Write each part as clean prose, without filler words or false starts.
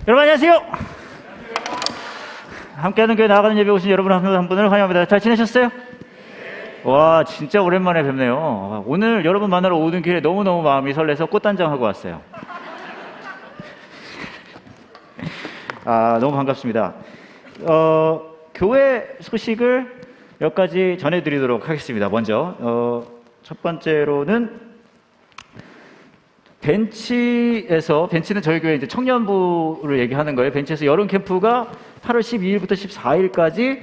여러분 안녕하세요. 함께하는 교회 나아가는 예배 오신 여러분 한 분을 환영합니다. 잘 지내셨어요? 와, 진짜 오랜만에 뵙네요. 오늘 여러분 만나러 오는 길에 너무너무 마음이 설레서 꽃단장하고 왔어요. 너무 반갑습니다. 교회 소식을 몇 가지 전해드리도록 하겠습니다. 먼저 첫 번째로는 벤치는 저희 교회 이제 청년부를 얘기하는 거예요. 벤치에서 여름 캠프가 8월 12일부터 14일까지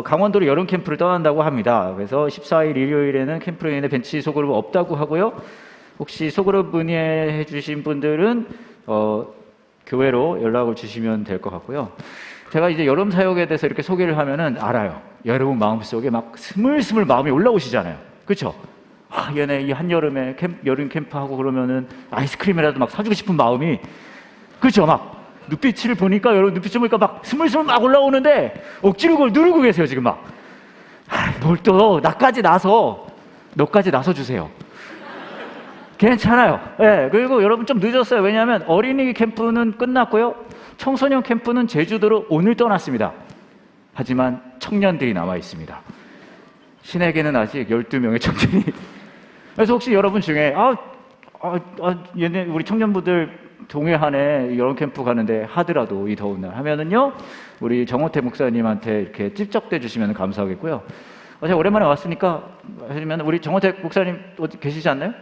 강원도로 여름 캠프를 떠난다고 합니다. 그래서 14일 일요일에는 캠프로 인해 벤치 소그룹 없다고 하고요. 혹시 소그룹 문의해 주신 분들은 교회로 연락을 주시면 될 것 같고요. 제가 이제 여름 사역에 대해서 이렇게 소개를 하면은 알아요. 여러분 마음속에 막 스물스물 마음이 올라오시잖아요. 그렇죠? 얘네 이 한여름에 여름 캠프하고 그러면은 아이스크림이라도 막 사주고 싶은 마음이, 그렇죠? 막 눈빛을 보니까, 여러분 눈빛을 보니까 막 스물스물 막 올라오는데 억지로 그걸 누르고 계세요 지금 막. 뭘 또 너까지 나서 주세요. 괜찮아요. 네, 그리고 여러분 좀 늦었어요. 왜냐하면 어린이 캠프는 끝났고요. 청소년 캠프는 제주도로 오늘 떠났습니다. 하지만 청년들이 남아 있습니다. 신에게는 아직 12명의 청년이. 그래서 혹시 여러분 중에 얘네 우리 청년부들 동해안에 여름 캠프 가는데 하더라도 이 더운 날 하면은요, 우리 정호태 목사님한테 이렇게 찝적대 주시면 감사하겠고요. 제가 오랜만에 왔으니까 하시면 우리 정호태 목사님 어디 계시지 않나요?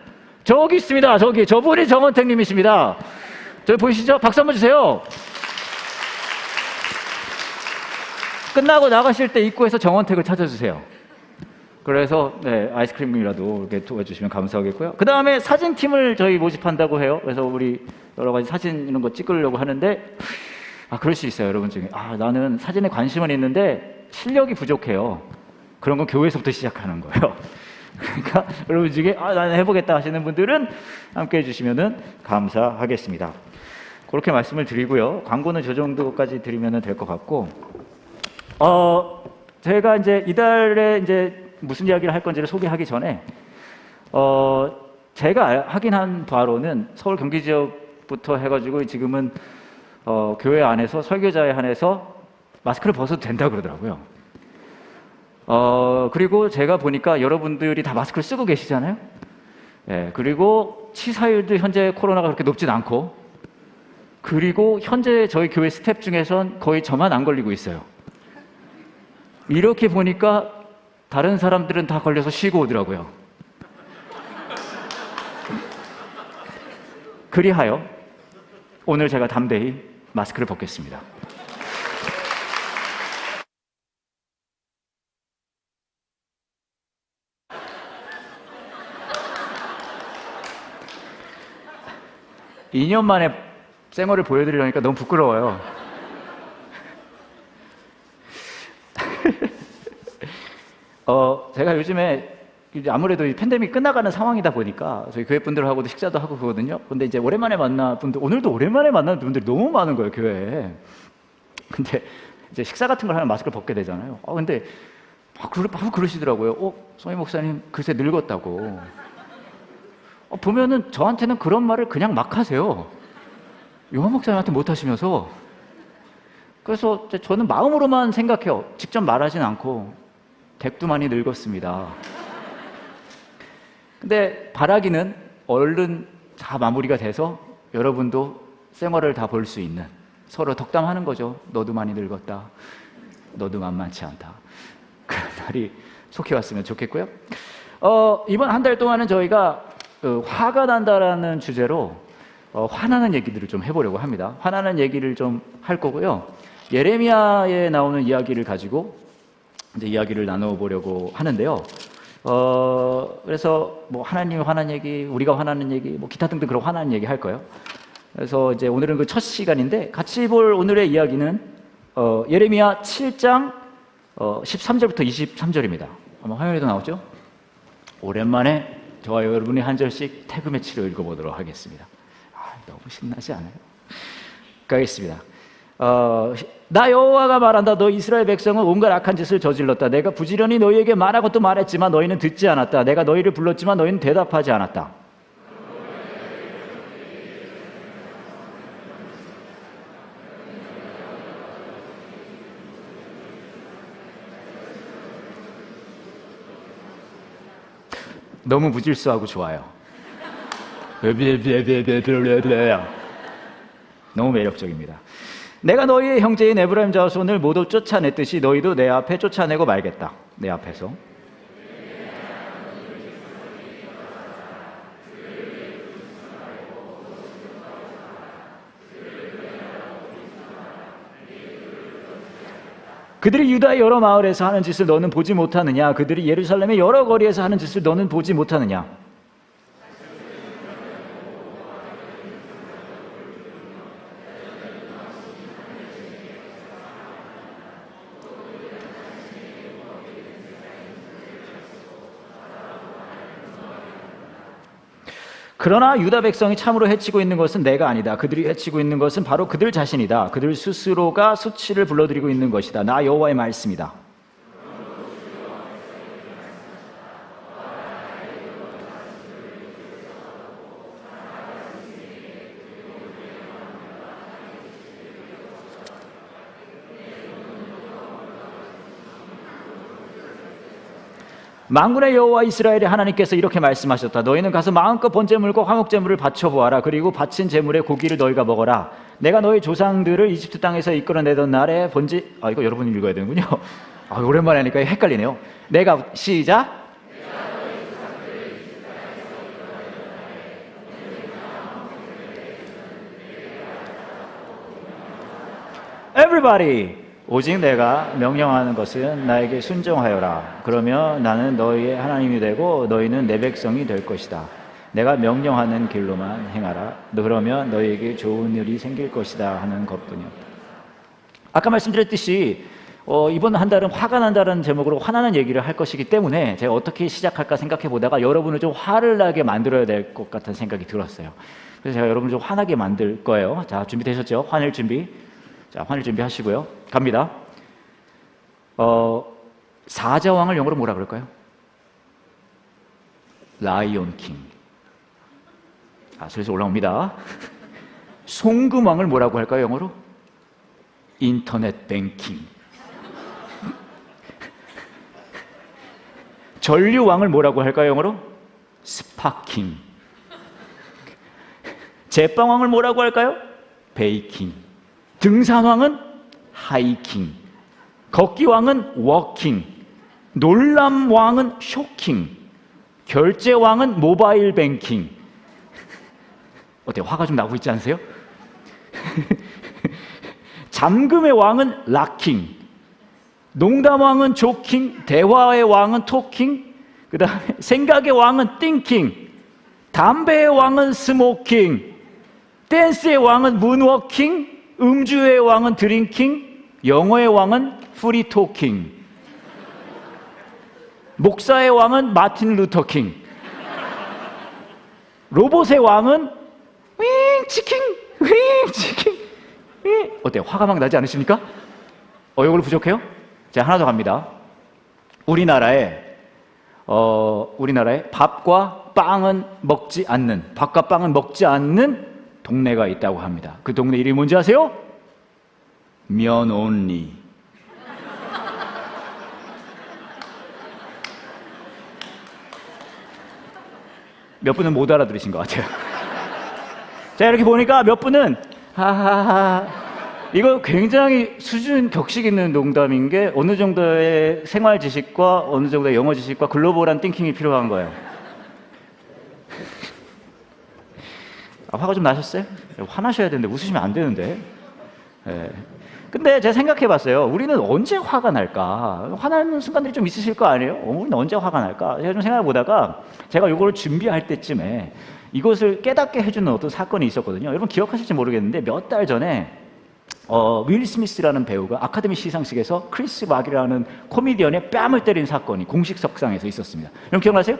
저기 있습니다. 저분이 정원택님이십니다. 저기 보이시죠? 박수 한번 주세요. 끝나고 나가실 때 입구에서 정원택을 찾아주세요. 그래서 아이스크림이라도 이렇게 도와주시면 감사하겠고요. 그 다음에 사진팀을 저희 모집한다고 해요. 그래서 우리 여러 가지 사진 이런 거 찍으려고 하는데, 그럴 수 있어요. 여러분 중에 나는 사진에 관심은 있는데 실력이 부족해요. 그런 건 교회에서부터 시작하는 거예요. 그러니까 여러분 중에 나는 해보겠다 하시는 분들은 함께 해주시면 감사하겠습니다. 그렇게 말씀을 드리고요. 광고는 저 정도까지 드리면 될 것 같고, 제가 이제 이달에 이제 무슨 이야기를 할 건지를 소개하기 전에 제가 확인한 바로는 서울 경기 지역부터 해가지고 지금은 교회 안에서 설교자에 한해서 마스크를 벗어도 된다 그러더라고요. 그리고 제가 보니까 여러분들이 다 마스크를 쓰고 계시잖아요. 그리고 치사율도 현재 코로나가 그렇게 높진 않고, 그리고 현재 저희 교회 스텝 중에선 거의 저만 안 걸리고 있어요. 이렇게 보니까 다른 사람들은 다 걸려서 쉬고 오더라고요. 그리하여 오늘 제가 담대히 마스크를 벗겠습니다. (2년) 만에 쌩얼을 보여드리려니까 너무 부끄러워요. 제가 요즘에 아무래도 이 팬데믹 끝나가는 상황이다 보니까 저희 교회 분들하고도 식사도 하고 그러거든요. 근데 이제 오랜만에 만난 분들, 오늘도 오랜만에 만나는 분들이 너무 많은 거예요, 교회에. 근데 이제 식사 같은 걸 하면 마스크를 벗게 되잖아요. 근데 막 그러시더라고요. 성희 목사님 글쎄 늙었다고. 보면은 저한테는 그런 말을 그냥 막 하세요. 요한 목사님한테 못 하시면서. 그래서 저는 마음으로만 생각해요. 직접 말하진 않고. 댁도 많이 늙었습니다. 근데 바라기는 얼른 다 마무리가 돼서 여러분도 생활을 다 볼 수 있는, 서로 덕담하는 거죠. 너도 많이 늙었다. 너도 만만치 않다. 그런 날이 속히 왔으면 좋겠고요. 이번 한 달 동안은 저희가 화가 난다라는 주제로 화나는 얘기들을 좀 해보려고 합니다. 화나는 얘기를 좀 할 거고요. 예레미야에 나오는 이야기를 가지고 이제 이야기를 나눠보려고 하는데요. 그래서 뭐 하나님이 화난 얘기, 우리가 화나는 얘기, 뭐 기타 등등 그런 화나는 얘기 할 거예요. 그래서 이제 오늘은 그 첫 시간인데, 같이 볼 오늘의 이야기는 예레미야 7장 13절부터 23절입니다. 아마 화면에도 나오죠? 오랜만에 저와 여러분이 한 절씩 태그 매치로 읽어보도록 하겠습니다. 너무 신나지 않아요? 가겠습니다. 나 여호와가 말한다. 너 이스라엘 백성은 온갖 악한 짓을 저질렀다. 내가 부지런히 너희에게 말하고 또 말했지만 너희는 듣지 않았다. 내가 너희를 불렀지만 너희는 대답하지 않았다. 너무 무질서하고 좋아요. 너무 매력적입니다. 내가 너희의 형제인 에브라임 자손을 모두 쫓아냈듯이 너희도 내 앞에 쫓아내고 말겠다. 내 앞에서. 그들이 유다의 여러 마을에서 하는 짓을 너는 보지 못하느냐? 그들이 예루살렘의 여러 거리에서 하는 짓을 너는 보지 못하느냐? 그러나 유다 백성이 참으로 해치고 있는 것은 내가 아니다. 그들이 해치고 있는 것은 바로 그들 자신이다. 그들 스스로가 수치를 불러들이고 있는 것이다. 나 여호와의 말씀이다. 만군의 여호와 이스라엘의 하나님께서 이렇게 말씀하셨다. 너희는 가서 마음껏 번제물과 화목제물을 바쳐보아라. 그리고 바친 제물의 고기를 너희가 먹어라. 내가 너희 조상들을 이집트 땅에서 이끌어내던 날에 이거 여러분이 읽어야 되는군요. 오랜만에 하니까 헷갈리네요. 내가 시작. Everybody. 오직 내가 명령하는 것은 나에게 순종하여라. 그러면 나는 너희의 하나님이 되고 너희는 내 백성이 될 것이다. 내가 명령하는 길로만 행하라. 그러면 너희에게 좋은 일이 생길 것이다 하는 것뿐이었다. 아까 말씀드렸듯이 이번 한 달은 화가 난다는 제목으로 화나는 얘기를 할 것이기 때문에 제가 어떻게 시작할까 생각해 보다가 여러분을 좀 화를 나게 만들어야 될 것 같은 생각이 들었어요. 그래서 제가 여러분을 좀 화나게 만들 거예요. 자, 준비되셨죠? 화낼 준비. 자, 화낼 준비하시고요. 갑니다. 사자왕을 영어로 뭐라 그럴까요? 라이온 킹. 슬슬 올라옵니다. 송금왕을 뭐라고 할까요, 영어로? 인터넷 뱅킹. 전류왕을 뭐라고 할까요, 영어로? 스파킹. 제빵왕을 뭐라고 할까요? 베이킹. 등산왕은 하이킹, 걷기왕은 워킹, 놀람왕은 쇼킹, 결제왕은 모바일 뱅킹. 어때요? 화가 좀 나고 있지 않으세요? 잠금의 왕은 락킹, 농담왕은 조킹, 대화의 왕은 토킹, 그 다음에 생각의 왕은 띵킹, 담배의 왕은 스모킹, 댄스의 왕은 문워킹, 음주의 왕은 드링킹, 영어의 왕은 프리토킹, 목사의 왕은 마틴 루터킹, 로봇의 왕은 윙치킹, 윙치킹. 어때요? 화가 막 나지 않으십니까? 이걸로 부족해요? 자, 하나 더 갑니다. 우리나라에 밥과 빵은 먹지 않는 동네가 있다고 합니다. 그 동네 이름이 뭔지 아세요? 면 온리. 몇 분은 못 알아들으신 것 같아요. 자, 이렇게 보니까 몇 분은 하하하, 이거 굉장히 수준 격식 있는 농담인 게 어느 정도의 생활 지식과 어느 정도의 영어 지식과 글로벌한 띵킹이 필요한 거예요. 화가 좀 나셨어요? 화나셔야 되는데 웃으시면 안 되는데. 근데 제가 생각해 봤어요. 우리는 언제 화가 날까? 화나는 순간들이 좀 있으실 거 아니에요? 우리는 언제 화가 날까? 제가 좀 생각해 보다가 제가 이걸 준비할 때쯤에 이것을 깨닫게 해주는 어떤 사건이 있었거든요. 여러분 기억하실지 모르겠는데 몇 달 전에 윌 스미스라는 배우가 아카데미 시상식에서 크리스 락이라는 코미디언의 뺨을 때린 사건이 공식 석상에서 있었습니다. 여러분 기억나세요?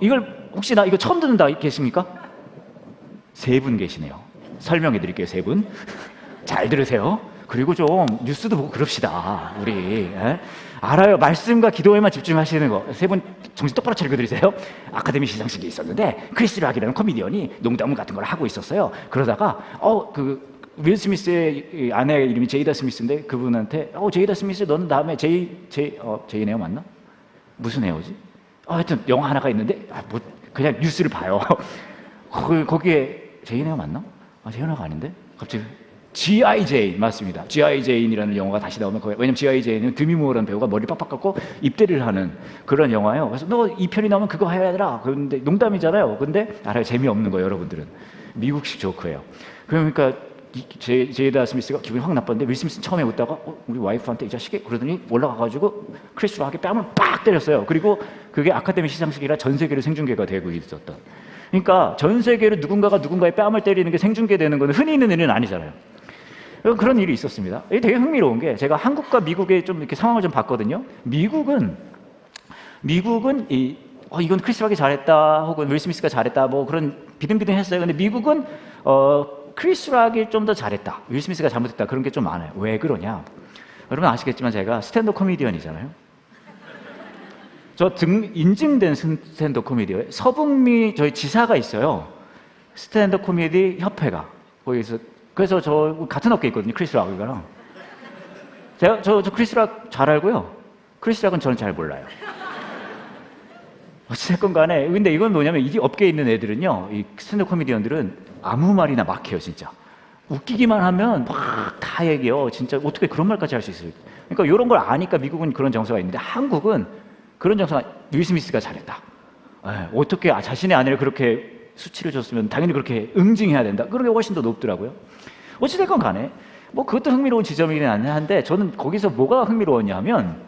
이걸 혹시 나 이거 처음 듣는다 계십니까? 세 분 계시네요. 설명해 드릴게요. 세 분. 잘 들으세요. 그리고 좀 뉴스도 보고 그럽시다. 우리 알아요. 말씀과 기도에만 집중하시는 거. 세 분 정신 똑바로 차리고 들으세요. 아카데미 시상식이 있었는데 크리스 락이라는 코미디언이 농담 같은 걸 하고 있었어요. 그러다가 윌 스미스의 아내 이름이 제이다 스미스인데 그분한테 제이다 스미스 너는 다음에 제이네요 맞나? 무슨 에어지? 하여튼 영화 하나가 있는데 뭐 그냥 뉴스를 봐요. 거기에 제이네가 맞나? 제이네가 아닌데? 갑자기 G.I. 제인 맞습니다. G.I. 제인이라는 영화가 다시 나오면 왜냐면 G.I. 제인은 드미 무어라는 배우가 머리 빡빡 깎고 입대를 하는 그런 영화예요. 그래서 너 이 편이 나오면 그거 해야 되라. 그런데 농담이잖아요. 근데 알아요. 재미없는 거예요, 여러분들은. 미국식 조크예요. 그러니까 제이다 스미스가 기분이 확 나빴는데 윌 스미스는 처음에 웃다가 우리 와이프한테 이 자식이 그러더니 올라가가지고 크리스 락의 뺨을 빡 때렸어요. 그리고 그게 아카데미 시상식이라 전 세계로 생중계가 되고 있었던. 그러니까 전 세계로 누군가가 누군가의 뺨을 때리는 게 생중계되는 건 흔히 있는 일은 아니잖아요. 그런 일이 있었습니다. 이게 되게 흥미로운 게 제가 한국과 미국의 좀 이렇게 상황을 좀 봤거든요. 미국은 이건 크리스 락이 잘했다 혹은 윌 스미스가 잘했다 뭐 그런 비등비등했어요. 근데 미국은 크리스 락이 좀 더 잘했다, 윌 스미스가 잘못했다 그런 게 좀 많아요. 왜 그러냐? 여러분 아시겠지만 제가 스탠드업 코미디언이잖아요. 저 인증된 스탠드업 코미디언 서북미 저희 지사가 있어요. 스탠드업 코미디 협회가 거기서 그래서 저 같은 업계에 있거든요. 크리스 락이랑 제가 저 크리스 락 잘 알고요. 크리스 락은 저는 잘 몰라요. 어찌됐건 간에 근데 이건 뭐냐면 이 업계에 있는 애들은요, 이 스탠드업 코미디언들은 아무 말이나 막 해요. 진짜 웃기기만 하면 막 다 얘기해요. 진짜 어떻게 그런 말까지 할 수 있어요. 그러니까 이런 걸 아니까 미국은 그런 정서가 있는데 한국은 그런 정서가 윌 스미스가 잘했다. 어떻게 자신의 아내를 그렇게 수치를 줬으면 당연히 그렇게 응징해야 된다. 그런 게 훨씬 더 높더라고요. 어찌됐건 간에 뭐 그것도 흥미로운 지점이긴 한데 저는 거기서 뭐가 흥미로웠냐면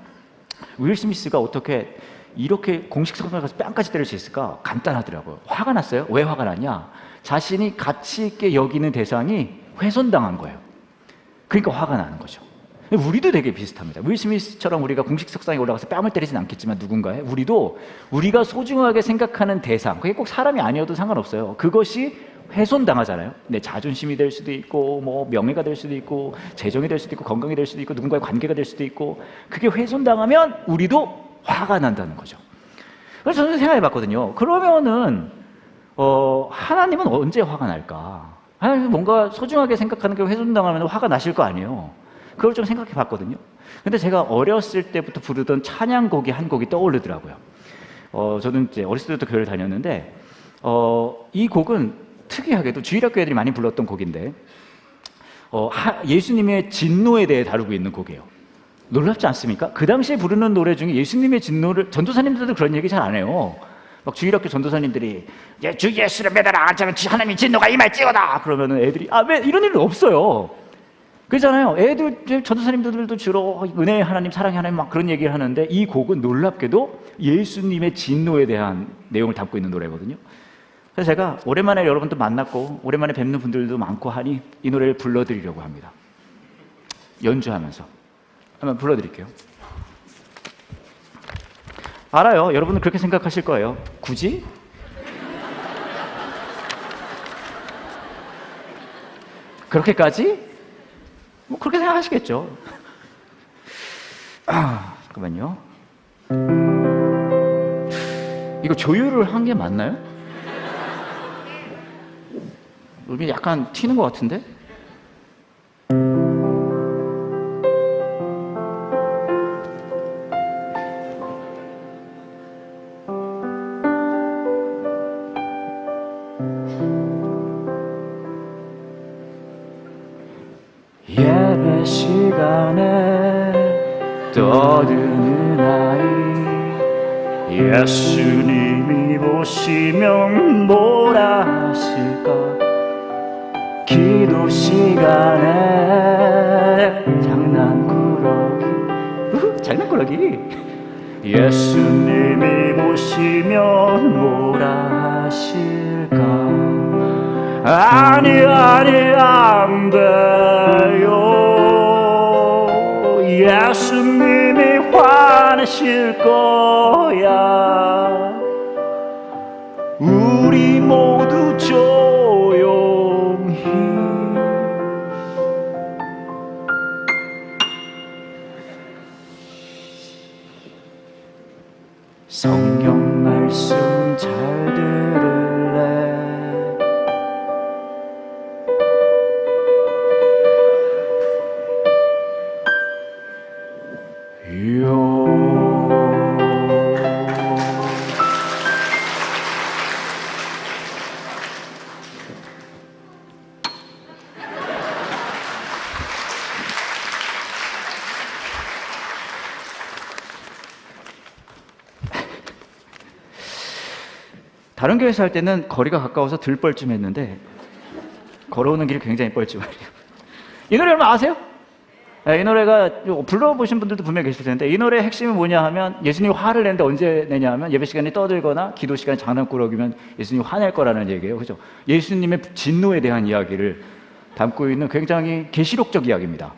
윌 스미스가 어떻게 이렇게 공식 성당에 가서 뺨까지 때릴 수 있을까? 간단하더라고요. 화가 났어요. 왜 화가 났냐? 자신이 가치 있게 여기는 대상이 훼손당한 거예요. 그러니까 화가 나는 거죠. 우리도 되게 비슷합니다. 윌 스미스처럼 우리가 공식 석상에 올라가서 뺨을 때리진 않겠지만 누군가에 우리도 우리가 소중하게 생각하는 대상, 그게 꼭 사람이 아니어도 상관없어요. 그것이 훼손당하잖아요. 내 자존심이 될 수도 있고 뭐 명예가 될 수도 있고 재정이 될 수도 있고 건강이 될 수도 있고 누군가의 관계가 될 수도 있고 그게 훼손당하면 우리도 화가 난다는 거죠. 그래서 저는 생각해 봤거든요. 그러면은 하나님은 언제 화가 날까? 하나님은 뭔가 소중하게 생각하는 게 훼손당하면 화가 나실 거 아니에요. 그걸 좀 생각해 봤거든요. 근데 제가 어렸을 때부터 부르던 찬양곡이 한 곡이 떠오르더라고요. 저는 이제 어렸을 때부터 교회를 다녔는데 이 곡은 특이하게도 주일학교 애들이 많이 불렀던 곡인데 예수님의 진노에 대해 다루고 있는 곡이에요. 놀랍지 않습니까? 그 당시에 부르는 노래 중에 예수님의 진노를 전도사님들도 그런 얘기 잘 안 해요. 막 주일학교 전도사님들이 주 예수를 믿어라 않자면 하나님의 진노가 임할지어다 그러면은 애들이 왜 이런 일은 없어요. 그렇잖아요. 애들 전도사님들도 주로 은혜의 하나님, 사랑의 하나님 막 그런 얘기를 하는데 이 곡은 놀랍게도 예수님의 진노에 대한 내용을 담고 있는 노래거든요. 그래서 제가 오랜만에 여러분도 만났고 오랜만에 뵙는 분들도 많고 하니 이 노래를 불러드리려고 합니다. 연주하면서 한번 불러드릴게요. 알아요. 여러분은 그렇게 생각하실 거예요. 굳이? 그렇게까지? 뭐 그렇게 생각하시겠죠. 잠깐만요. 이거 조율을 한 게 맞나요? 여기 약간 튀는 것 같은데? 예배 시간에 떠드는 아이 예수님이 보시면 뭐라 하실까? 기도 시간에 장난꾸러기 예수님이 보시면 뭐라 하실까? 아니 안 돼요. 예수님이 화내실 거야. 우리 모두 조용히 성경 말씀 잘 들을래? 다른 교회에서 할 때는 거리가 가까워서 덜 뻘쭘했는데 걸어오는 길이 굉장히 뻘쭘해요. 이 노래 여러분 아세요? 이 노래가 불러보신 분들도 분명히 계실 텐데 이 노래의 핵심이 뭐냐 하면 예수님이 화를 내는데 언제 내냐 하면 예배 시간에 떠들거나 기도 시간에 장난꾸러기면 예수님이 화낼 거라는 얘기예요. 그죠? 예수님의 진노에 대한 이야기를 담고 있는 굉장히 계시록적 이야기입니다.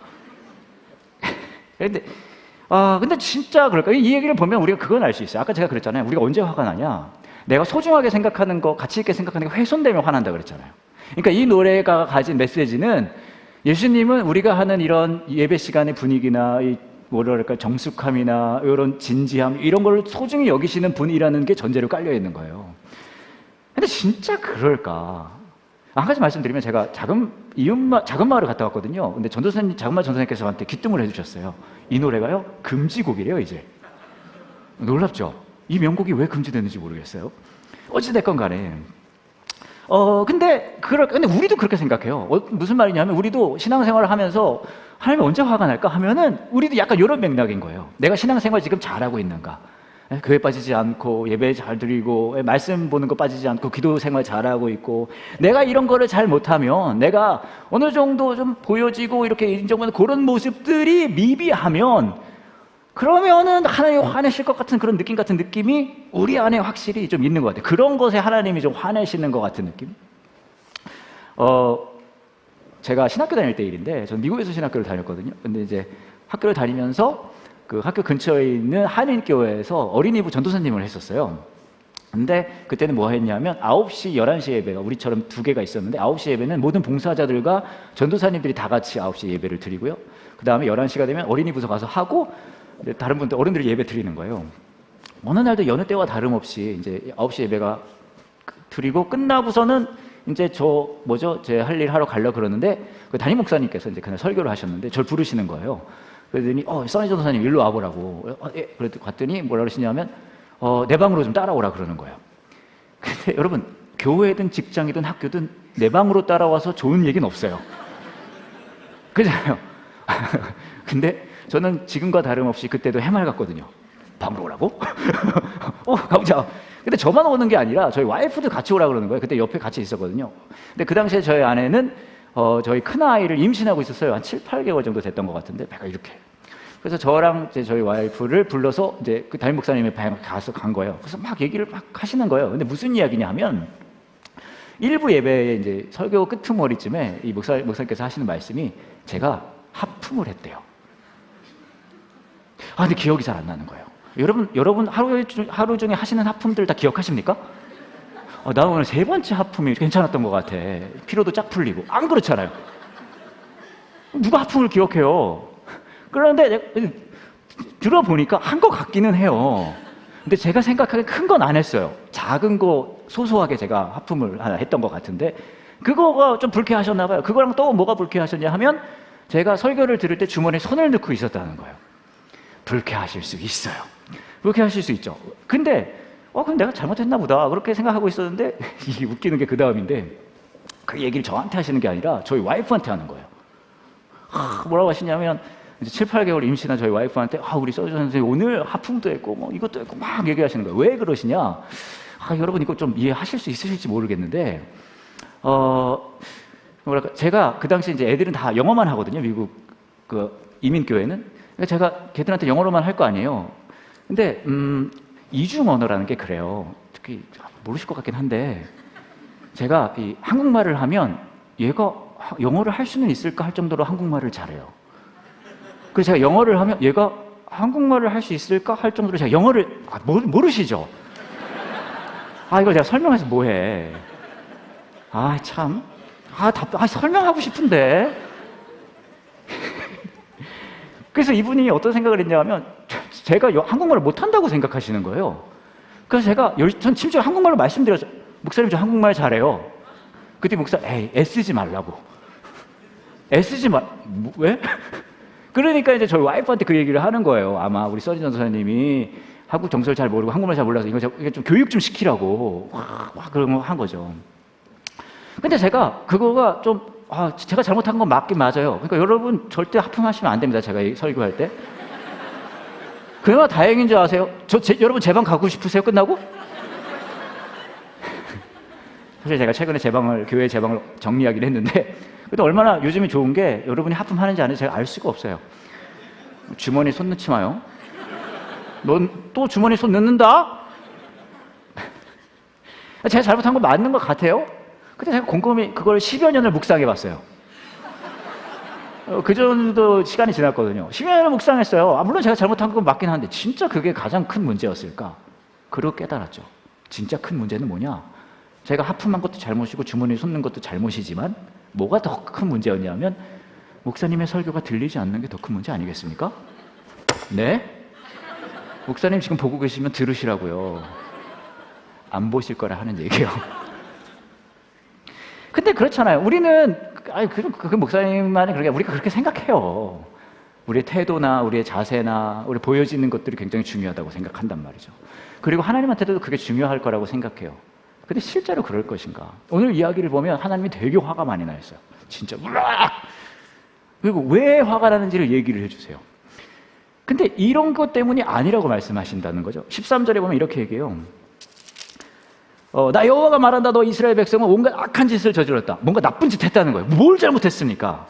근데 진짜 그럴까요? 이 얘기를 보면 우리가 그건 알 수 있어요. 아까 제가 그랬잖아요. 우리가 언제 화가 나냐? 내가 소중하게 생각하는 거, 가치 있게 생각하는 게 훼손되면 화난다 그랬잖아요. 그러니까 이 노래가 가진 메시지는 예수님은 우리가 하는 이런 예배 시간의 분위기나 뭐랄까 정숙함이나 이런 진지함 이런 걸 소중히 여기시는 분이라는 게 전제로 깔려 있는 거예요. 근데 진짜 그럴까? 한 가지 말씀드리면 제가 작은 마을을 갔다 왔거든요. 근데 전도사님, 작은 마을 전도사님께서 저한테 귀뜸을 해주셨어요. 이 노래가요 금지곡이래요 이제. 놀랍죠? 이 명곡이 왜 금지됐는지 모르겠어요. 어찌됐건 간에 근데 우리도 그렇게 생각해요. 무슨 말이냐면 우리도 신앙생활을 하면서 하나님 언제 화가 날까 하면은 우리도 약간 이런 맥락인 거예요. 내가 신앙생활 지금 잘하고 있는가? 교회 빠지지 않고 예배 잘 드리고 말씀 보는 거 빠지지 않고 기도 생활 잘하고 있고 내가 이런 거를 잘 못하면 내가 어느 정도 좀 보여지고 이렇게 인정받는 그런 모습들이 미비하면 그러면은 하나님이 화내실 것 같은 그런 느낌 같은 느낌이 우리 안에 확실히 좀 있는 것 같아요. 그런 것에 하나님이 좀 화내시는 것 같은 느낌? 제가 신학교 다닐 때 일인데 저는 미국에서 신학교를 다녔거든요. 근데 이제 학교를 다니면서 그 학교 근처에 있는 한인교회에서 어린이부 전도사님을 했었어요. 근데 그때는 뭐 했냐면 9시, 11시 예배가 우리처럼 2개가 있었는데 9시 예배는 모든 봉사자들과 전도사님들이 다 같이 9시 예배를 드리고요. 그 다음에 11시가 되면 어린이부서 가서 하고 다른 분들 어른들이 예배 드리는 거예요. 어느 날도 여느 때와 다름없이 이제 9시 예배가 드리고 끝나고서는 이제 제 할 일 하러 가려고 그러는데 그 담임 목사님께서 이제 그날 설교를 하셨는데 저를 부르시는 거예요. 그러더니 써니 전도사님 일로 와보라고. 예. 그랬더니 갔더니 뭐라 그러시냐면 내 방으로 좀 따라오라 그러는 거예요. 근데 여러분 교회든 직장이든 학교든 내 방으로 따라와서 좋은 얘기는 없어요. 그잖아요. 근데 저는 지금과 다름없이 그때도 해맑았거든요. 방으로 오라고? 가보자. 근데 저만 오는 게 아니라 저희 와이프도 같이 오라 그러는 거예요. 그때 옆에 같이 있었거든요. 근데 그 당시에 저희 아내는 저희 큰아이를 임신하고 있었어요. 한 7, 8개월 정도 됐던 것 같은데 배가 이렇게. 그래서 저랑 이제 저희 와이프를 불러서 이제 그 담임 목사님의 방에 간 거예요. 그래서 막 얘기를 막 하시는 거예요. 근데 무슨 이야기냐 하면 일부 예배에 이제 설교 끄트머리쯤에 이 목사님께서 하시는 말씀이 제가 하품을 했대요. 근데 기억이 잘 안 나는 거예요. 여러분 하루 중에 하시는 하품들 다 기억하십니까? 나 오늘 3번째 하품이 괜찮았던 것 같아. 피로도 쫙 풀리고. 안 그렇잖아요. 누가 하품을 기억해요? 그런데 들어보니까 한 것 같기는 해요. 근데 제가 생각하기에 큰 건 안 했어요. 작은 거 소소하게 제가 하품을 하나 했던 것 같은데 그거가 좀 불쾌하셨나 봐요. 그거랑 또 뭐가 불쾌하셨냐 하면 제가 설교를 들을 때 주머니에 손을 넣고 있었다는 거예요. 불쾌하실 수 있어요. 불쾌하실 수 있죠. 근데 그럼 내가 잘못했나 보다 그렇게 생각하고 있었는데 이게 웃기는 게 그 다음인데 그 얘기를 저한테 하시는 게 아니라 저희 와이프한테 하는 거예요. 뭐라고 하시냐면 이제 7, 8개월 임신한 저희 와이프한테 우리 서주 선생님 오늘 하품도 했고 뭐 이것도 했고 막 얘기하시는 거예요. 왜 그러시냐? 여러분 이거 좀 이해하실 수 있으실지 모르겠는데 뭐랄까 제가 그 당시 이제 애들은 다 영어만 하거든요. 미국 그 이민교회는. 그러니까 제가 걔들한테 영어로만 할 거 아니에요. 근데 이중 언어라는 게 그래요. 특히 모르실 것 같긴 한데 제가 이 한국말을 하면 얘가 영어를 할 수는 있을까 할 정도로 한국말을 잘해요. 그래서 제가 영어를 하면 얘가 한국말을 할 수 있을까 할 정도로 제가 영어를 모르시죠? 이걸 제가 설명해서 뭐해? 참. 설명하고 싶은데. 그래서 이분이 어떤 생각을 했냐 하면 제가 한국말을 못한다고 생각하시는 거예요. 그래서 제가 전 심지어 한국말로 말씀드렸죠. 목사님 저 한국말 잘해요. 그때 목사 애쓰지 말라고. 애쓰지 왜? 그러니까 이제 저희 와이프한테 그 얘기를 하는 거예요. 아마 우리 써니 전도사님이 한국 정서를 잘 모르고 한국말 잘 몰라서 이거 좀 교육 좀 시키라고 그런 거 한 거죠. 근데 제가 그거가 좀 제가 잘못한 건 맞긴 맞아요. 그러니까 여러분 절대 하품하시면 안 됩니다. 제가 설교할 때. 그나마 다행인 줄 아세요? 여러분 제 방 가고 싶으세요? 끝나고? 사실 제가 최근에 교회 제 방을 정리하긴 했는데, 근데 얼마나 요즘이 좋은 게 여러분이 하품하는지 안 하는지 제가 알 수가 없어요. 주머니 손 넣지 마요. 넌 또 주머니 손 넣는다? 제가 잘못한 거 맞는 것 같아요. 근데 제가 곰곰이 그걸 10여 년을 묵상해 봤어요. 그 정도 시간이 지났거든요. 10여 년을 묵상했어요. 물론 제가 잘못한 건 맞긴 한데 진짜 그게 가장 큰 문제였을까? 그러고 깨달았죠. 진짜 큰 문제는 뭐냐? 제가 하품한 것도 잘못이고 주머니에 손 넣은 것도 잘못이지만 뭐가 더 큰 문제였냐면 목사님의 설교가 들리지 않는 게 더 큰 문제 아니겠습니까? 네? 목사님 지금 보고 계시면 들으시라고요. 안 보실 거라 하는 얘기예요. 근데 그렇잖아요. 우리는 그 목사님만이 우리가 그렇게 생각해요. 우리의 태도나 우리의 자세나 우리 보여지는 것들이 굉장히 중요하다고 생각한단 말이죠. 그리고 하나님한테도 그게 중요할 거라고 생각해요. 근데 실제로 그럴 것인가? 오늘 이야기를 보면 하나님이 되게 화가 많이 나 있어요. 진짜 으악! 그리고 왜 화가 나는지를 얘기를 해주세요. 근데 이런 것 때문이 아니라고 말씀하신다는 거죠. 13절에 보면 이렇게 얘기해요. 나 여호와가 말한다. 너 이스라엘 백성은 온갖 악한 짓을 저질렀다. 뭔가 나쁜 짓 했다는 거예요. 뭘 잘못했습니까?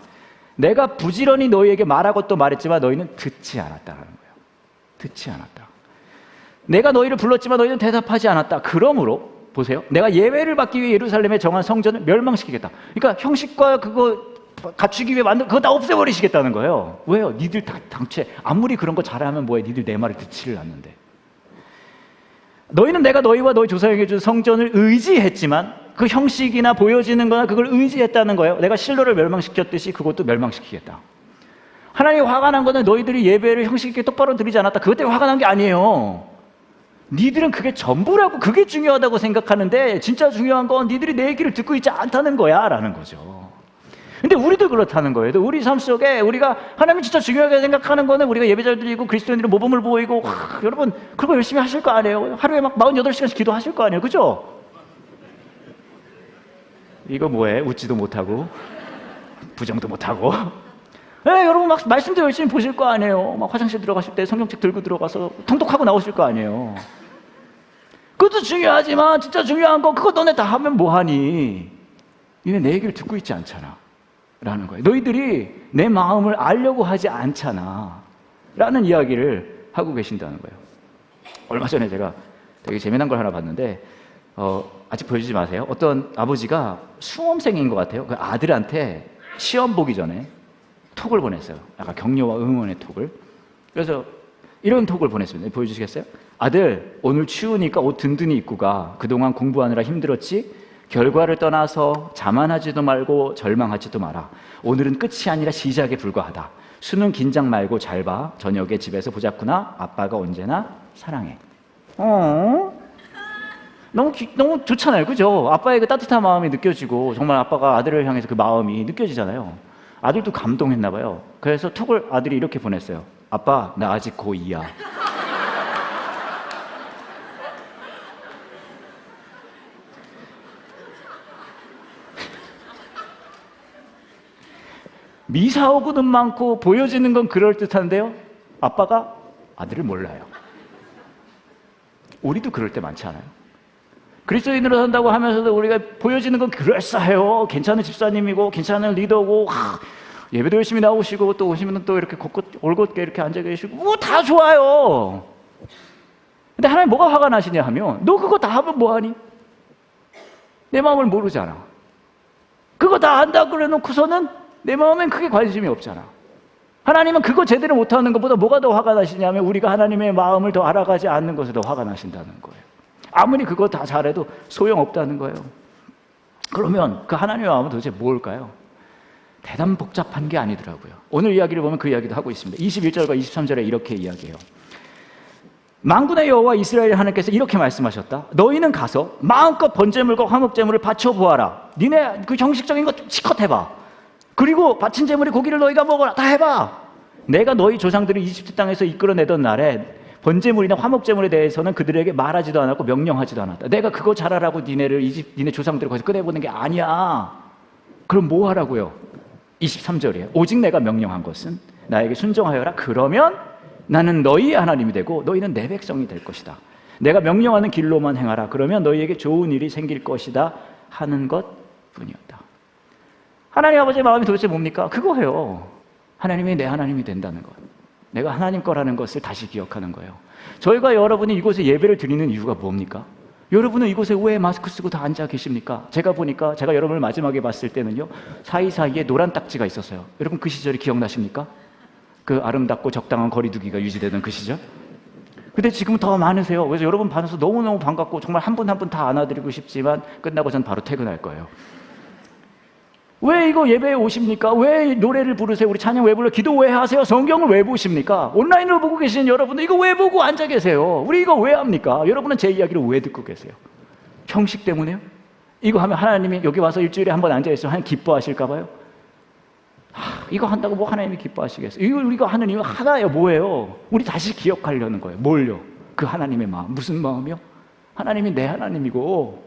내가 부지런히 너희에게 말하고 또 말했지만 너희는 듣지 않았다라는 거예요. 듣지 않았다. 내가 너희를 불렀지만 너희는 대답하지 않았다. 그러므로 보세요. 내가 예외를 받기 위해 예루살렘에 정한 성전을 멸망시키겠다. 그러니까 형식과 그거 갖추기 위해 만든 그거 다 없애버리시겠다는 거예요. 왜요? 니들 다 당최 아무리 그런 거 잘하면 뭐해? 니들 내 말을 듣지를 않는데. 너희는 내가 너희와 너희 조상에게 준 성전을 의지했지만 그 형식이나 보여지는 거나 그걸 의지했다는 거예요. 내가 실로를 멸망시켰듯이 그것도 멸망시키겠다. 하나님이 화가 난 거는 너희들이 예배를 형식 있게 똑바로 드리지 않았다. 그것 때문에 화가 난 게 아니에요. 니들은 그게 전부라고, 그게 중요하다고 생각하는데 진짜 중요한 건 니들이 내 얘기를 듣고 있지 않다는 거야 라는 거죠. 근데 우리도 그렇다는 거예요. 우리 삶 속에 우리가 하나님이 진짜 중요하게 생각하는 거는 우리가 예배 잘 드리고 그리스도인들의 모범을 보이고 여러분 그거 열심히 하실 거 아니에요. 하루에 막 48시간씩 기도하실 거 아니에요. 그죠? 이거 뭐해? 웃지도 못하고 부정도 못하고 네, 여러분 막 말씀도 열심히 보실 거 아니에요. 막 화장실 들어가실 때 성경책 들고 들어가서 통독하고 나오실 거 아니에요. 그것도 중요하지만 진짜 중요한 거 그거 너네 다 하면 뭐하니? 니네 내 얘기를 듣고 있지 않잖아 라는 거예요. 너희들이 내 마음을 알려고 하지 않잖아 라는 이야기를 하고 계신다는 거예요. 얼마 전에 제가 되게 재미난 걸 하나 봤는데 아직 보여주지 마세요. 어떤 아버지가 수험생인 것 같아요. 그 아들한테 시험 보기 전에 톡을 보냈어요. 약간 격려와 응원의 톡을. 그래서 이런 톡을 보냈습니다. 보여주시겠어요? 아들, 오늘 추우니까 옷 든든히 입고 가. 그동안 공부하느라 힘들었지? 결과를 떠나서 자만하지도 말고 절망하지도 마라. 오늘은 끝이 아니라 시작에 불과하다. 수능 긴장 말고 잘 봐. 저녁에 집에서 보자꾸나. 아빠가 언제나 사랑해. 너무 좋잖아요. 그죠? 아빠의 그 따뜻한 마음이 느껴지고 정말 아빠가 아들을 향해서 그 마음이 느껴지잖아요. 아들도 감동했나 봐요. 그래서 톡을 아들이 이렇게 보냈어요. 아빠, 나 아직 고2야. 미사오고는 많고 보여지는 건 그럴듯한데요. 아빠가 아들을 몰라요. 우리도 그럴 때 많지 않아요? 그리스도인으로 산다고 하면서도 우리가 보여지는 건 그럴싸해요. 괜찮은 집사님이고 괜찮은 리더고 예배도 열심히 나오시고 또 오시면 또 이렇게 올곧게 이렇게 앉아 계시고 다 좋아요. 근데 하나님 뭐가 화가 나시냐 하면 너 그거 다 하면 뭐하니? 내 마음을 모르잖아. 그거 다 한다 그래 놓고서는 내 마음엔 크게 관심이 없잖아. 하나님은 그거 제대로 못하는 것보다 뭐가 더 화가 나시냐면 우리가 하나님의 마음을 더 알아가지 않는 것에 더 화가 나신다는 거예요. 아무리 그거 다 잘해도 소용없다는 거예요. 그러면 그 하나님의 마음은 도대체 뭘까요? 대단 복잡한 게 아니더라고요. 오늘 이야기를 보면 그 이야기도 하고 있습니다. 21절과 23절에 이렇게 이야기해요. 만군의 여호와 이스라엘 하나님께서 이렇게 말씀하셨다. 너희는 가서 마음껏 번제물과 화목제물을 바쳐보아라. 니네 그 형식적인 것 좀 치컷 해봐. 그리고 바친 제물의 고기를 너희가 먹어라. 다 해봐. 내가 너희 조상들을 이집트 땅에서 이끌어내던 날에 번제물이나 화목제물에 대해서는 그들에게 말하지도 않았고 명령하지도 않았다. 내가 그거 잘하라고 니네 조상들을 거기서 꺼내보는 게 아니야. 그럼 뭐 하라고요? 23절이에요. 오직 내가 명령한 것은 나에게 순종하여라. 그러면 나는 너희의 하나님이 되고 너희는 내 백성이 될 것이다. 내가 명령하는 길로만 행하라. 그러면 너희에게 좋은 일이 생길 것이다 하는 것뿐이었다. 하나님 아버지의 마음이 도대체 뭡니까? 그거예요. 하나님이 내 하나님이 된다는 것. 내가 하나님 거라는 것을 다시 기억하는 거예요. 저희가 여러분이 이곳에 예배를 드리는 이유가 뭡니까? 여러분은 이곳에 왜 마스크 쓰고 다 앉아 계십니까? 제가 보니까 제가 여러분을 마지막에 봤을 때는요, 사이사이에 노란 딱지가 있었어요. 여러분 그 시절이 기억나십니까? 그 아름답고 적당한 거리두기가 유지되던 그 시절? 근데 지금은 더 많으세요. 그래서 여러분 봐서 너무너무 반갑고 정말 한 분 한 분 다 안아드리고 싶지만 끝나고 전 바로 퇴근할 거예요. 왜 이거 예배에 오십니까? 왜 노래를 부르세요? 우리 찬양 왜 불러? 기도 왜 하세요? 성경을 왜 보십니까? 온라인으로 보고 계시는 여러분들 이거 왜 보고 앉아 계세요? 우리 이거 왜 합니까? 여러분은 제 이야기를 왜 듣고 계세요? 형식 때문에요? 이거 하면 하나님이 여기 와서 일주일에 한 번 앉아 있으면 하나님 기뻐하실까 봐요? 이거 한다고 뭐 하나님이 기뻐하시겠어요? 이거 우리가 하는 이유 하나예요. 뭐예요? 우리 다시 기억하려는 거예요. 뭘요? 그 하나님의 마음. 무슨 마음이요? 하나님이 내 하나님이고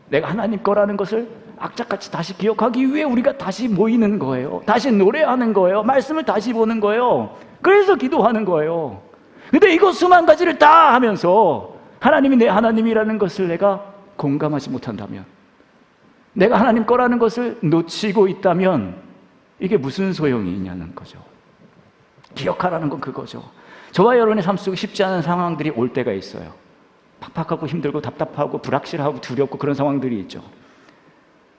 내가 하나님 거라는 것을 악착같이 다시 기억하기 위해 우리가 다시 모이는 거예요. 다시 노래하는 거예요. 말씀을 다시 보는 거예요. 그래서 기도하는 거예요. 근데 이거 수만 가지를 다 하면서 하나님이 내 하나님이라는 것을 내가 공감하지 못한다면, 내가 하나님 거라는 것을 놓치고 있다면 이게 무슨 소용이 있냐는 거죠. 기억하라는 건 그거죠. 저와 여러분의 삶 속에 쉽지 않은 상황들이 올 때가 있어요. 팍팍하고 힘들고 답답하고 불확실하고 두렵고 그런 상황들이 있죠.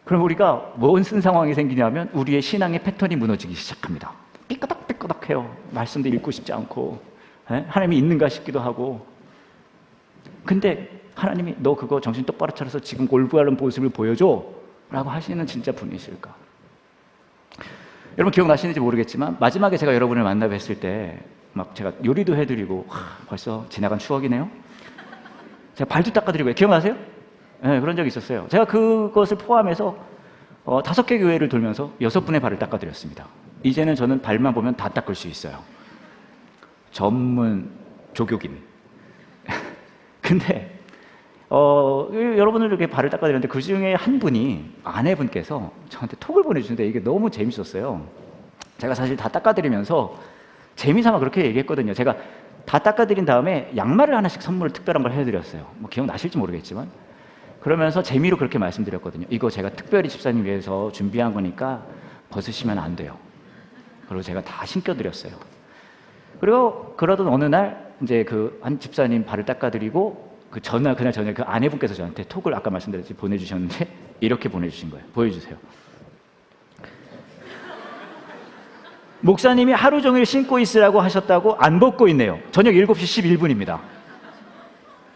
그럼 우리가 무슨 상황이 생기냐면 우리의 신앙의 패턴이 무너지기 시작합니다. 삐끄덕삐끄덕해요. 말씀도 읽고 싶지 않고, 하나님이 있는가 싶기도 하고. 근데 하나님이 너 그거 정신 똑바로 차려서 지금 골부하는 모습을 보여줘 라고 하시는 진짜 분이실까? 여러분 기억나시는지 모르겠지만 마지막에 제가 여러분을 만나 뵀을 때 막 제가 요리도 해드리고, 벌써 지나간 추억이네요. 제가 발도 닦아드리고, 기억나세요? 네, 그런 적이 있었어요. 제가 그것을 포함해서 5개 교회를 돌면서 6분의 발을 닦아드렸습니다. 이제는 저는 발만 보면 다 닦을 수 있어요. 전문 조교긴. 근데 여러분들 이렇게 발을 닦아드렸는데 그 중에 한 분이, 아내분께서 저한테 톡을 보내주는데 이게 너무 재밌었어요. 제가 사실 다 닦아드리면서 재미삼아 그렇게 얘기했거든요. 제가 다 닦아드린 다음에 양말을 하나씩 선물을 특별한 걸 해드렸어요. 뭐 기억나실지 모르겠지만. 그러면서 재미로 그렇게 말씀드렸거든요. 이거 제가 특별히 집사님 위해서 준비한 거니까 벗으시면 안 돼요. 그리고 제가 다 신겨드렸어요. 그리고 그러던 어느 날 이제 그 한 집사님 발을 닦아드리고 그날 저녁에 그 아내분께서 저한테 톡을 아까 말씀드렸듯이 보내주셨는데 이렇게 보내주신 거예요. 보여주세요. 목사님이 하루 종일 신고 있으라고 하셨다고 안 벗고 있네요. 저녁 7시 11분입니다.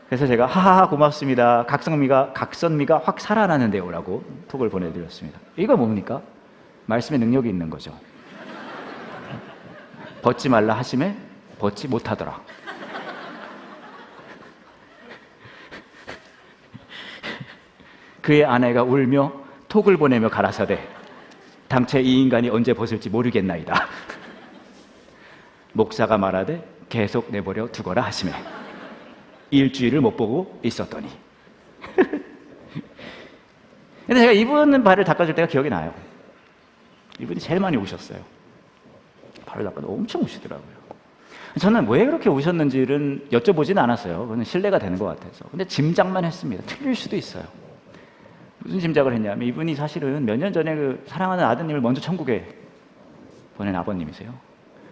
그래서 제가 하하하 고맙습니다. 각선미가 확 살아나는데요 라고 톡을 보내드렸습니다. 이거 뭡니까? 말씀의 능력이 있는 거죠. 벗지 말라 하심에 벗지 못하더라. 그의 아내가 울며 톡을 보내며 가라사대 당최 이 인간이 언제 벗을지 모르겠나이다. 목사가 말하되 계속 내버려 두거라 하시매 일주일을 못 보고 있었더니. 근데 제가 이분 발을 닦아줄 때가 기억이 나요. 이분이 제일 많이 우셨어요. 발을 닦아도 엄청 우시더라고요. 저는 왜 그렇게 우셨는지는 여쭤보지는 않았어요. 그건 신뢰가 되는 것 같아서. 근데 짐작만 했습니다. 틀릴 수도 있어요. 무슨 짐작을 했냐면 이분이 사실은 몇 년 전에 그 사랑하는 아드님을 먼저 천국에 보낸 아버님이세요.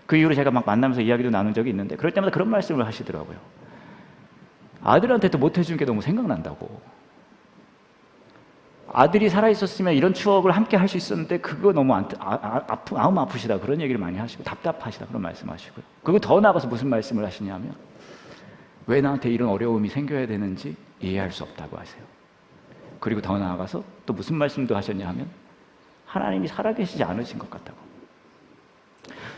그 이후로 제가 막 만나면서 이야기도 나눈 적이 있는데 그럴 때마다 그런 말씀을 하시더라고요. 아들한테도 못 해준 게 너무 생각난다고. 아들이 살아있었으면 이런 추억을 함께 할 수 있었는데 그거 너무 마음 아프시다 그런 얘기를 많이 하시고 답답하시다 그런 말씀하시고요. 그리고 더 나아가서 무슨 말씀을 하시냐면 왜 나한테 이런 어려움이 생겨야 되는지 이해할 수 없다고 하세요. 그리고 더 나아가서 또 무슨 말씀도 하셨냐 하면 하나님이 살아계시지 않으신 것 같다고.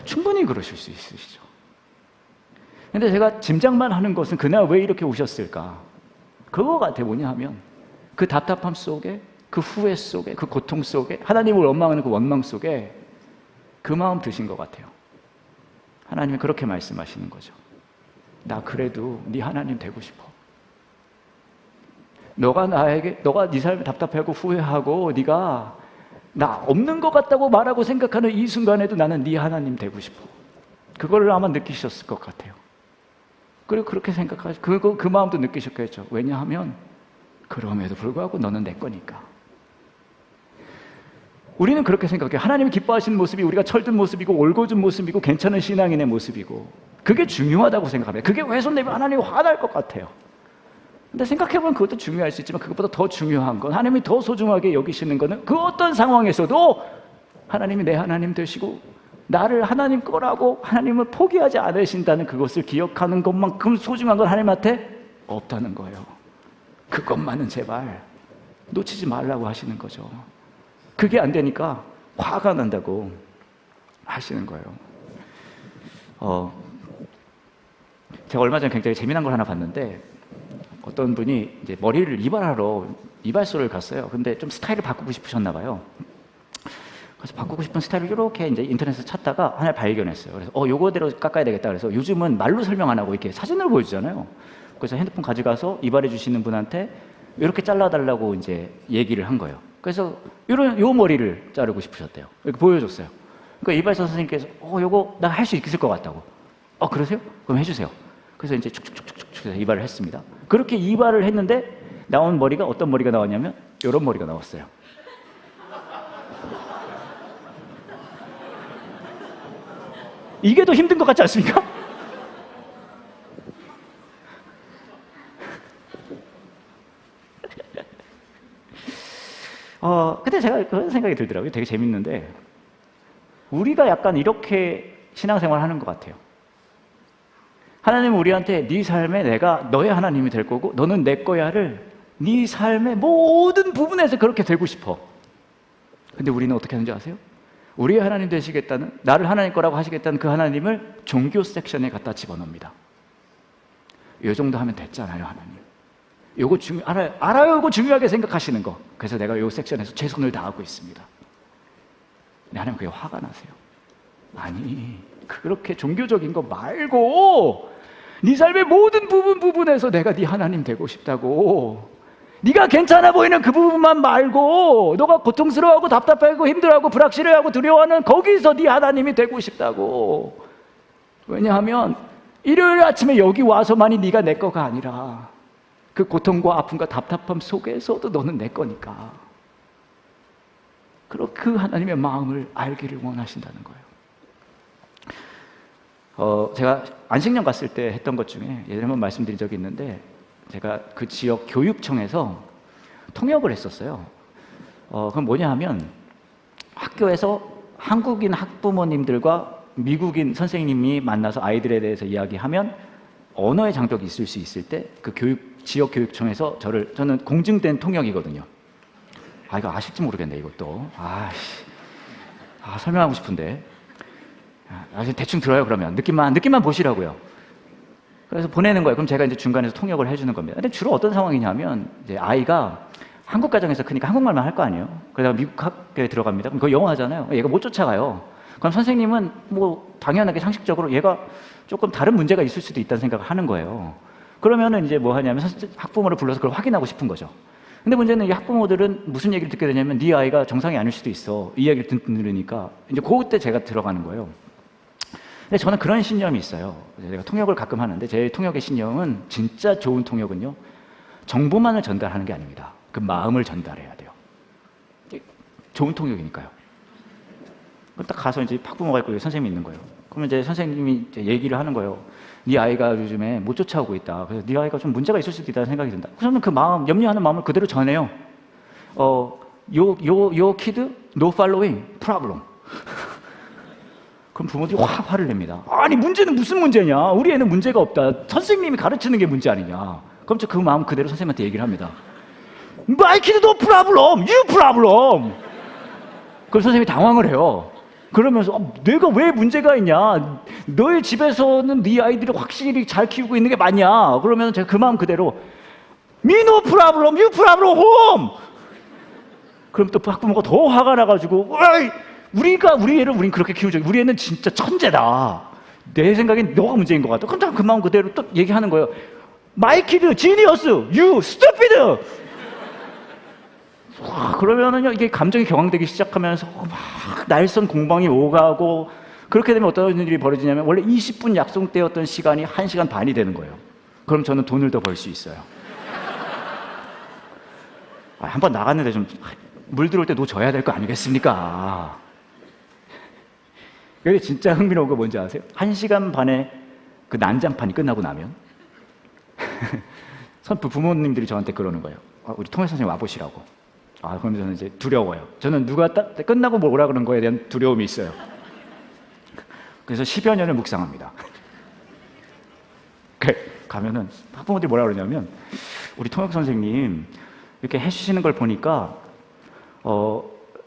충분히 그러실 수 있으시죠. 근데 제가 짐작만 하는 것은 그날 왜 이렇게 오셨을까? 그거 같아. 뭐냐 하면 그 답답함 속에, 그 후회 속에, 그 고통 속에, 하나님을 원망하는 그 원망 속에 그 마음 드신 것 같아요. 하나님이 그렇게 말씀하시는 거죠. 나 그래도 네 하나님 되고 싶어. 너가 네 삶에 답답해하고 후회하고 네가 나 없는 것 같다고 말하고 생각하는 이 순간에도 나는 네 하나님 되고 싶어. 그걸 아마 느끼셨을 것 같아요. 그리고 그렇게 생각하시고 그 마음도 느끼셨겠죠. 왜냐하면 그럼에도 불구하고 너는 내 거니까. 우리는 그렇게 생각해요. 하나님이 기뻐하시는 모습이 우리가 철든 모습이고 올곧은 모습이고 괜찮은 신앙인의 모습이고 그게 중요하다고 생각합니다. 그게 훼손되면 하나님이 화날 것 같아요. 근데 생각해보면 그것도 중요할 수 있지만 그것보다 더 중요한 건 하나님이 더 소중하게 여기시는 것은 그 어떤 상황에서도 하나님이 내 하나님 되시고 나를 하나님 거라고 하나님을 포기하지 않으신다는 그것을 기억하는 것만큼 소중한 건 하나님한테 없다는 거예요. 그것만은 제발 놓치지 말라고 하시는 거죠. 그게 안 되니까 화가 난다고 하시는 거예요. 제가 얼마 전에 굉장히 재미난 걸 하나 봤는데 어떤 분이 이제 머리를 이발하러 이발소를 갔어요. 근데 좀 스타일을 바꾸고 싶으셨나 봐요. 그래서 바꾸고 싶은 스타일을 이렇게 이제 인터넷에서 찾다가 하나 발견했어요. 그래서 요거대로 깎아야 되겠다. 그래서 요즘은 말로 설명 안 하고 이렇게 사진으로 보여주잖아요. 그래서 핸드폰 가져가서 이발해 주시는 분한테 이렇게 잘라달라고 이제 얘기를 한 거예요. 그래서 요 머리를 자르고 싶으셨대요. 이렇게 보여줬어요. 그러니까 이발사 선생님께서 요거 나 할 수 있을 것 같다고. 그러세요? 그럼 해주세요. 그래서 이제 축축축축 이발을 했습니다. 그렇게 이발을 했는데 나온 머리가 어떤 머리가 나왔냐면 이런 머리가 나왔어요. 이게 더 힘든 것 같지 않습니까? 근데 제가 그런 생각이 들더라고요. 되게 재밌는데 우리가 약간 이렇게 신앙생활 하는 것 같아요. 하나님은 우리한테 네 삶에 내가 너의 하나님이 될 거고 너는 내 거야를 네 삶의 모든 부분에서 그렇게 되고 싶어. 근데 우리는 어떻게 하는지 아세요? 우리의 하나님 되시겠다는, 나를 하나님 거라고 하시겠다는 그 하나님을 종교 섹션에 갖다 집어넣습니다. 이 정도 하면 됐잖아요, 하나님. 요거 알아요, 이거 중요하게 생각하시는 거. 그래서 내가 요 섹션에서 최선을 다하고 있습니다. 근데 하나님 그게 화가 나세요. 아니, 그렇게 종교적인 거 말고 네 삶의 모든 부분에서 내가 네 하나님 되고 싶다고. 네가 괜찮아 보이는 그 부분만 말고 너가 고통스러워하고 답답하고 힘들어하고 불확실해하고 두려워하는 거기서 네 하나님이 되고 싶다고. 왜냐하면 일요일 아침에 여기 와서만이 네가 내 거가 아니라 그 고통과 아픔과 답답함 속에서도 너는 내 거니까. 그리고 그 하나님의 마음을 알기를 원하신다는 거예요. 제가 안식년 갔을 때 했던 것 중에 예전에 한번 말씀드린 적이 있는데 제가 그 지역 교육청에서 통역을 했었어요. 그럼 뭐냐 하면 학교에서 한국인 학부모님들과 미국인 선생님이 만나서 아이들에 대해서 이야기하면 언어의 장벽이 있을 수 있을 때 그 지역 교육청에서 저는 공증된 통역이거든요. 이거 아실지 모르겠네, 이것도. 설명하고 싶은데. 대충 들어요, 그러면. 느낌만 보시라고요. 그래서 보내는 거예요. 그럼 제가 이제 중간에서 통역을 해주는 겁니다. 근데 주로 어떤 상황이냐면, 이제 아이가 한국 가정에서 크니까 한국말만 할 거 아니에요. 그러다가 미국 학교에 들어갑니다. 그럼 그거 영어 하잖아요. 얘가 못 쫓아가요. 그럼 선생님은 뭐 당연하게 상식적으로 얘가 조금 다른 문제가 있을 수도 있다는 생각을 하는 거예요. 그러면은 이제 뭐 하냐면 학부모를 불러서 그걸 확인하고 싶은 거죠. 근데 문제는 이 학부모들은 무슨 얘기를 듣게 되냐면 네 아이가 정상이 아닐 수도 있어. 이 이야기를 들으니까 이제 그때 제가 들어가는 거예요. 근데 저는 그런 신념이 있어요. 제가 통역을 가끔 하는데 제 통역의 신념은 진짜 좋은 통역은요. 정보만을 전달하는 게 아닙니다. 그 마음을 전달해야 돼요. 좋은 통역이니까요. 그럼 딱 가서 이제 학부모가 있고 선생님이 있는 거예요. 그러면 이제 선생님이 이제 얘기를 하는 거예요. 네 아이가 요즘에 못 쫓아오고 있다. 그래서 네 아이가 좀 문제가 있을 수도 있다는 생각이 든다. 그래서 저는 그 마음, 염려하는 마음을 그대로 전해요. Your kid, no following, problem. 그럼 부모들이 확 화를 냅니다. 아니, 문제는 무슨 문제냐? 우리 애는 문제가 없다. 선생님이 가르치는 게 문제 아니냐? 그럼 저 그 마음 그대로 선생님한테 얘기를 합니다. My kid, no problem, you problem. 그럼 선생님이 당황을 해요. 그러면서 내가 왜 문제가 있냐? 너희 집에서는 네 아이들이 확실히 잘 키우고 있는 게 맞냐? 그러면 제가 그 마음 그대로 Me no problem, you problem home. 그럼 또 학부모가 더 화가 나가지고 우리 애를 우린 그렇게 키우죠. 우리 애는 진짜 천재다. 내 생각엔 너가 문제인 것 같아. 그럼 그 마음 그대로 또 얘기하는 거예요. My kid, genius, you stupid. 그러면은요, 이게 감정이 격앙되기 시작하면서 막 날선 공방이 오가고, 그렇게 되면 어떤 일이 벌어지냐면 원래 20분 약속되었던 시간이 1시간 반이 되는 거예요. 그럼 저는 돈을 더 벌 수 있어요. 한번 나갔는데 좀 물 들어올 때 놓쳐야 될 거 아니겠습니까? 그게 진짜 흥미로운 거 뭔지 아세요? 1시간 반에 그 난장판이 끝나고 나면 부모님들이 저한테 그러는 거예요. 우리 통역 선생님 와보시라고. 그러면 저는 이제 두려워요. 저는 누가 끝나고 뭐라 그런 거에 대한 두려움이 있어요. 그래서 10여 년을 묵상합니다. 가면은 학부모들이 뭐라 그러냐면, 우리 통역 선생님 이렇게 해주시는 걸 보니까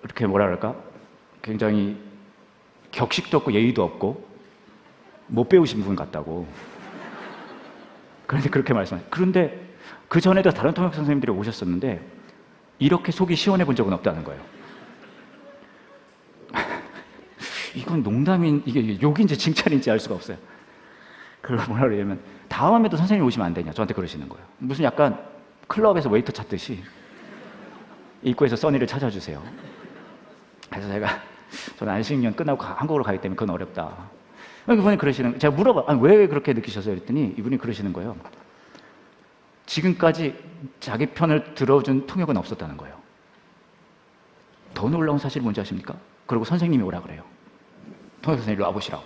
이렇게 뭐라 그럴까, 굉장히 격식도 없고 예의도 없고 못 배우신 분 같다고. 그런데 그렇게 말씀하세요. 그런데 그 전에도 다른 통역 선생님들이 오셨었는데 이렇게 속이 시원해 본 적은 없다는 거예요. 이건 이게 욕인지 칭찬인지 알 수가 없어요. 그걸 뭐라 그러냐면, 다음에도 선생님 오시면 안 되냐, 저한테 그러시는 거예요. 무슨 약간 클럽에서 웨이터 찾듯이 입구에서 써니를 찾아주세요. 그래서 저는 안식년 끝나고 한국으로 가기 때문에 그건 어렵다. 그분이 그러시는 거예요. 제가 왜 그렇게 느끼셨어요? 그랬더니 이분이 그러시는 거예요. 지금까지 자기 편을 들어준 통역은 없었다는 거예요. 더 놀라운 사실이 뭔지 아십니까? 그리고 선생님이 오라 그래요. 통역 선생님 일로 와보시라고.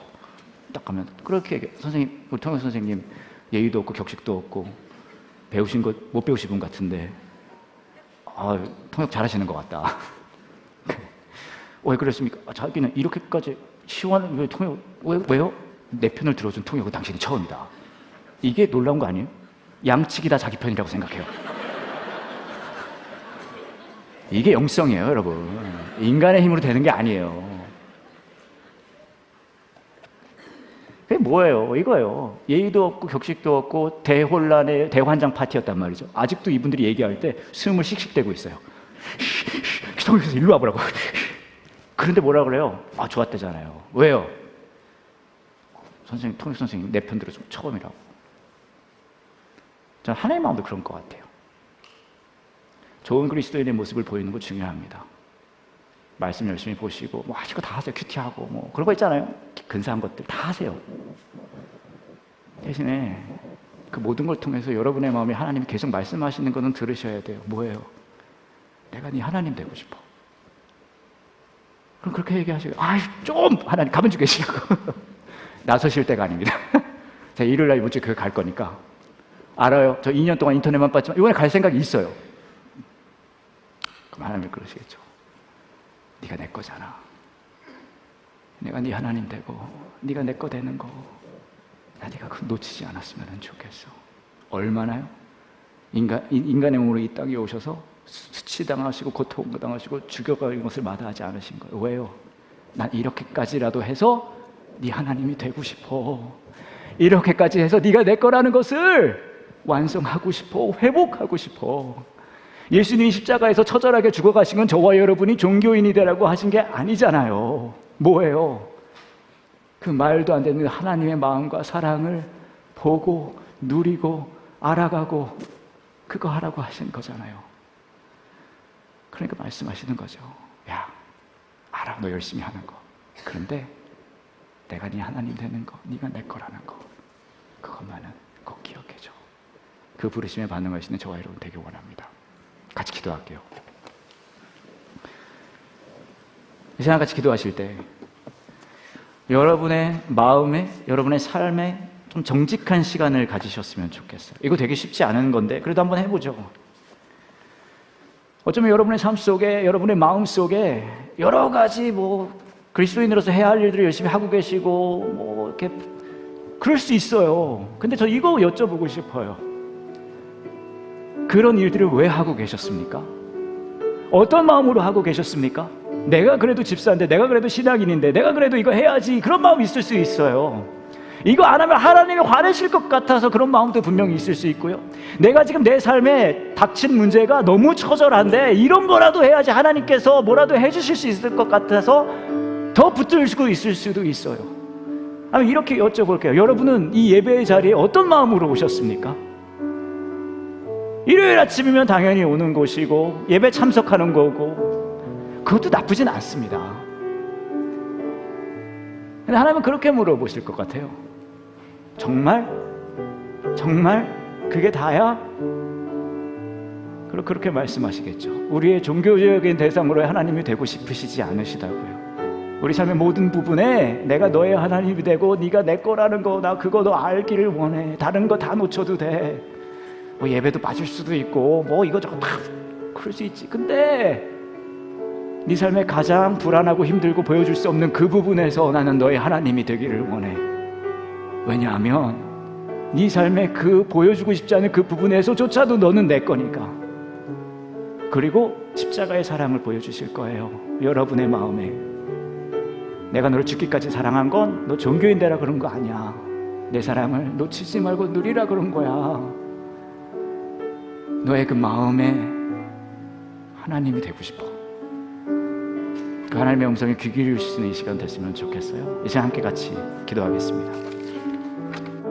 딱 가면 그렇게 얘기해요. 선생님, 우리 통역 선생님 예의도 없고 격식도 없고 배우신 것 못 배우신 분 같은데 통역 잘하시는 것 같다. 왜 그랬습니까? 자기는 이렇게까지 시원한 통역, 왜요? 내 편을 들어준 통역은 당신이 처음이다. 이게 놀라운 거 아니에요? 양측이 다 자기 편이라고 생각해요. 이게 영성이에요, 여러분. 인간의 힘으로 되는 게 아니에요. 그게 뭐예요? 이거예요. 예의도 없고 격식도 없고 대혼란의 대환장 파티였단 말이죠. 아직도 이분들이 얘기할 때 숨을 씩씩대고 있어요. 통역에서 일로 와보라고. 그런데 뭐라 그래요? 좋았대잖아요. 왜요? 선생님, 통역 선생님 내 편 들어주면 처음이라고. 저는 하나님 마음도 그런 것 같아요. 좋은 그리스도인의 모습을 보이는 거 중요합니다. 말씀 열심히 보시고 하시고 다 하세요. 큐티하고 그런 거 있잖아요. 근사한 것들 다 하세요. 대신에 그 모든 걸 통해서 여러분의 마음에 하나님이 계속 말씀하시는 거는 들으셔야 돼요. 뭐예요? 내가 네 하나님 되고 싶어. 그럼 그렇게 얘기하시고, 좀 하나님 가만히 계시라고. 나서실 때가 아닙니다. 제가 일요일날 이번 주에 그거 갈 거니까. 알아요. 저 2년 동안 인터넷만 봤지만 이번에 갈 생각이 있어요. 그럼 하나님이 그러시겠죠. 네가 내 거잖아. 내가 네 하나님 되고 네가 내 거 되는 거, 네가 그거 놓치지 않았으면 좋겠어. 얼마나요? 인간의 몸으로 이 땅에 오셔서 수치당하시고 고통당하시고 죽여가는 것을 마다하지 않으신 거예요. 왜요? 난 이렇게까지라도 해서 네 하나님이 되고 싶어. 이렇게까지 해서 네가 내 거라는 것을 완성하고 싶어. 회복하고 싶어. 예수님이 십자가에서 처절하게 죽어가신 건 저와 여러분이 종교인이 되라고 하신 게 아니잖아요. 뭐예요? 그 말도 안 되는 하나님의 마음과 사랑을 보고 누리고 알아가고 그거 하라고 하신 거잖아요. 그러니까 말씀하시는 거죠. 야, 알아, 너 열심히 하는 거. 그런데 내가 네 하나님 되는 거, 네가 내 거라는 거, 그것만은 꼭 기억해줘. 그 부르심에 반응하시는 저와 여러분 되길 원합니다. 같이 기도할게요. 이 시간 같이 기도하실 때 여러분의 마음에, 여러분의 삶에 좀 정직한 시간을 가지셨으면 좋겠어요. 이거 되게 쉽지 않은 건데 그래도 한번 해보죠. 어쩌면 여러분의 삶 속에, 여러분의 마음 속에 여러 가지 그리스도인으로서 해야 할 일들을 열심히 하고 계시고 이렇게 그럴 수 있어요. 근데 저 이거 여쭤보고 싶어요. 그런 일들을 왜 하고 계셨습니까? 어떤 마음으로 하고 계셨습니까? 내가 그래도 집사인데, 내가 그래도 신앙인인데, 내가 그래도 이거 해야지, 그런 마음이 있을 수 있어요. 이거 안 하면 하나님이 화내실 것 같아서 그런 마음도 분명히 있을 수 있고요. 내가 지금 내 삶에 닥친 문제가 너무 처절한데 이런 거라도 해야지 하나님께서 뭐라도 해주실 수 있을 것 같아서 더 붙들고 있을 수도 있어요. 이렇게 여쭤볼게요. 여러분은 이 예배의 자리에 어떤 마음으로 오셨습니까? 일요일 아침이면 당연히 오는 곳이고 예배 참석하는 거고 그것도 나쁘진 않습니다. 근데 하나님은 그렇게 물어보실 것 같아요. 정말 그게 다야? 그럼 그렇게 말씀하시겠죠. 우리의 종교적인 대상으로 하나님이 되고 싶으시지 않으시다고요. 우리 삶의 모든 부분에 내가 너의 하나님이 되고 네가 내 거라는 거, 나 그거 너 알기를 원해. 다른 거 다 놓쳐도 돼. 뭐 예배도 빠질 수도 있고 뭐 이거저거 다 그럴 수 있지. 근데 네 삶에 가장 불안하고 힘들고 보여줄 수 없는 그 부분에서 나는 너의 하나님이 되기를 원해. 왜냐하면 네 삶에 그 보여주고 싶지 않은 그 부분에서조차도 너는 내 거니까. 그리고 십자가의 사랑을 보여주실 거예요. 여러분의 마음에. 내가 너를 죽기까지 사랑한 건 너 종교인 되라 그런 거 아니야. 내 사랑을 놓치지 말고 누리라 그런 거야. 너의 그 마음에 하나님이 되고 싶어. 그 하나님의 음성에 귀 기울일 수 있는 이 시간 됐으면 좋겠어요. 이제 함께 같이 기도하겠습니다.